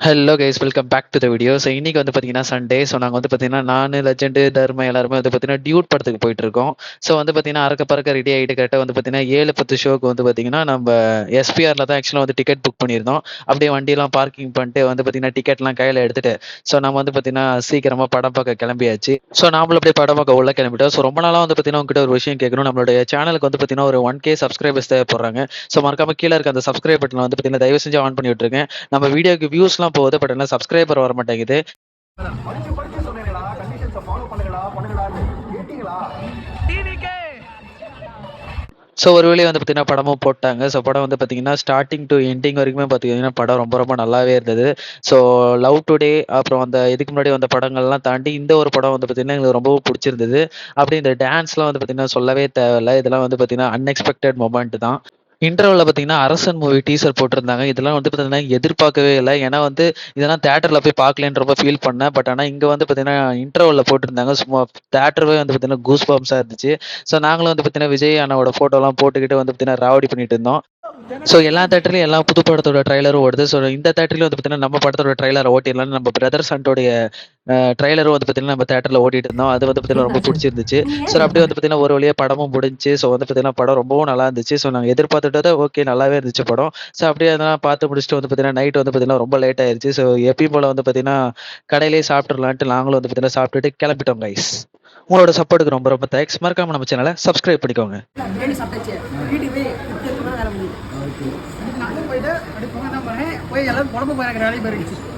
Hello guys, welcome back to the video. So இன்னைக்கு வந்து பார்த்தீங்கன்னா சண்டே. ஸோ நாங்கள் வந்து பார்த்தீங்கன்னா நான் லெஜெண்டு தர்ம எல்லாருமே வந்து பார்த்தீங்கன்னா டியூட் படத்துக்கு போயிட்டு இருக்கோம். ஸோ வந்து பார்த்தீங்கன்னா அறக்க பறக்க ரெடி ஆகிட்டு கரெக்டாக வந்து பார்த்தீங்கன்னா 7:10 ஷோக்கு வந்து பார்த்தீங்கன்னா நம்ம எஸ்பிஆரில் தான் ஆக்சுவலாக வந்து டிக்கெட் புக் பண்ணியிருந்தோம். அப்படியே வண்டியெல்லாம் பார்க்கிங் பண்ணிட்டு வந்து பார்த்தீங்கன்னா டிக்கெட்லாம் கையில் எடுத்துட்டு ஸோ நம்ம வந்து பார்த்தீங்கன்னா சீக்கிரமாக படம் பார்க்க கிளம்பியாச்சு. ஸோ நாமளும் அப்படியே படம் பார்க்க உள்ள கிளம்பிட்டோம். ஸோ ரொம்ப நாளாக வந்து பார்த்தீங்கன்னா உங்ககிட்ட ஒரு விஷயம் கேட்கணும். நம்மளுடைய சேனலுக்கு வந்து பார்த்தீங்கன்னா ஒரு 1K சப்ஸ்கிரைபர்ஸ் தேவைப்படுறாங்க. ஸோ மறக்காம கீழே இருக்க அந்த சப்ஸ்கிரைப் பட்டன் வந்து பார்த்தீங்கன்னா தயவு செஞ்சு ஆன் பண்ணி விட்டுருங்க. நம்ம வீடியோக்கு வியூஸ்லாம் போகுது, பட் என்ன சப்ஸ்கிரைபர் வர மாட்டேங்குது. படிச்சு படிச்சு சொன்னீங்களா, கண்டிஷன்ஸை ஃபாலோ பண்ணுங்களான்னு கேட்டீங்களா? ஸோ ஒரு வேளையை வந்து பார்த்தீங்கன்னா படமும் போட்டாங்க. ஸோ படம் வந்து பார்த்தீங்கன்னா ஸ்டார்டிங் டு எண்டிங் வரைக்குமே பார்த்தீங்கன்னா படம் ரொம்ப ரொம்ப நல்லாவே இருந்தது. ஸோ லவ் டுடே அப்புறம் அந்த இதுக்கு முன்னாடி வந்த படங்கள்லாம் தாண்டி இந்த ஒரு படம் வந்து பார்த்தீங்கன்னா எங்களுக்கு ரொம்பவும் பிடிச்சிருந்தது. அப்படி இந்த டான்ஸ்லாம் வந்து பார்த்தீங்கன்னா சொல்லவே தேவையில்ல. இதெல்லாம் வந்து பார்த்தீங்கன்னா அன்எக்ஸ்பெக்டட் மொமெண்ட் தான். இன்டர்வல்ல பார்த்தீங்கன்னா அரசன் மூவி டீசர் போட்டிருந்தாங்க. இதெல்லாம் வந்து பார்த்தீங்கன்னா எதிர்பார்க்கவே இல்ல. ஏன்னா வந்து இதெல்லாம் தியேட்டர்ல போய் பார்க்கலன்னு ரொம்ப ஃபீல் பண்ணேன். பட் ஆனா இங்க வந்து பார்த்தீங்கன்னா இன்டர்வல்ல போட்டிருந்தாங்க. சும்மா தியேட்டரவே வந்து பார்த்தீங்கன்னா கூஸ் பம்ப்ஸா இருந்துச்சு. ஸோ நாங்களும் வந்து பார்த்தீங்கன்னா விஜய் அண்ணாவோட ஃபோட்டோலாம் போட்டுக்கிட்டு வந்து பார்த்தீங்கன்னா ராவடி பண்ணிட்டு இருந்தோம். ஸோ எல்லா தேட்டர்லயும் எல்லா புது படத்தோட ட்ரைலரும் ஓடுது. ஸோ இந்த தேட்டர்லயும் வந்து பார்த்தீங்கன்னா நம்ம படத்தோட ட்ரைலரை ஓட்டிடலாம்னு நம்ம பிரதர் சன்டோடைய ட்ரைலரும் வந்து பார்த்தீங்கன்னா நம்ம தேட்டரில் ஓட்டிட்டு இருந்தோம். அது வந்து பார்த்தீங்கன்னா ரொம்ப பிடிச்சிருந்துச்சு. ஸோ அப்படியே வந்து பார்த்தீங்கன்னா ஒரு வழியாக படமும் முடிஞ்சுச்சு. ஸோ வந்து பார்த்தீங்கன்னா படம் ரொம்பவும் நல்லா இருந்துச்சு. ஸோ நாங்கள் எதிர்பார்த்துட்டதை ஓகே நல்லாவே இருந்துச்சு படம். ஸோ அப்படியே அதெல்லாம் பார்த்து முடிச்சுட்டு வந்து பார்த்தீங்கன்னா நைட் வந்து பார்த்தீங்கன்னா ரொம்ப லேட் ஆயிருச்சு. ஸோ எப்பயும் போல் வந்து பார்த்தீங்கன்னா கடையிலேயே சாப்பிட்றலான்ட்டு நாங்களும் வந்து பார்த்தீங்கன்னா சாப்பிட்டுட்டு கிளம்பிட்டோம் கைஸ். உங்களோட சப்போர்ட்டுக்கு ரொம்ப ரொம்ப தேங்க்ஸ். மறக்காம நம்ம சேனலை சப்ஸ்கிரைப் பண்ணிக்கோங்க. பிரியாணி சாப்பிட்டாச்சு. வீட்டுக்கு போய் வேலை முடியும். நானும் போயிட்டு அப்படி போங்க தான் போறேன். போய் எல்லாரும் குழம்பு போய் எனக்கு வேலையை போயிருக்கு.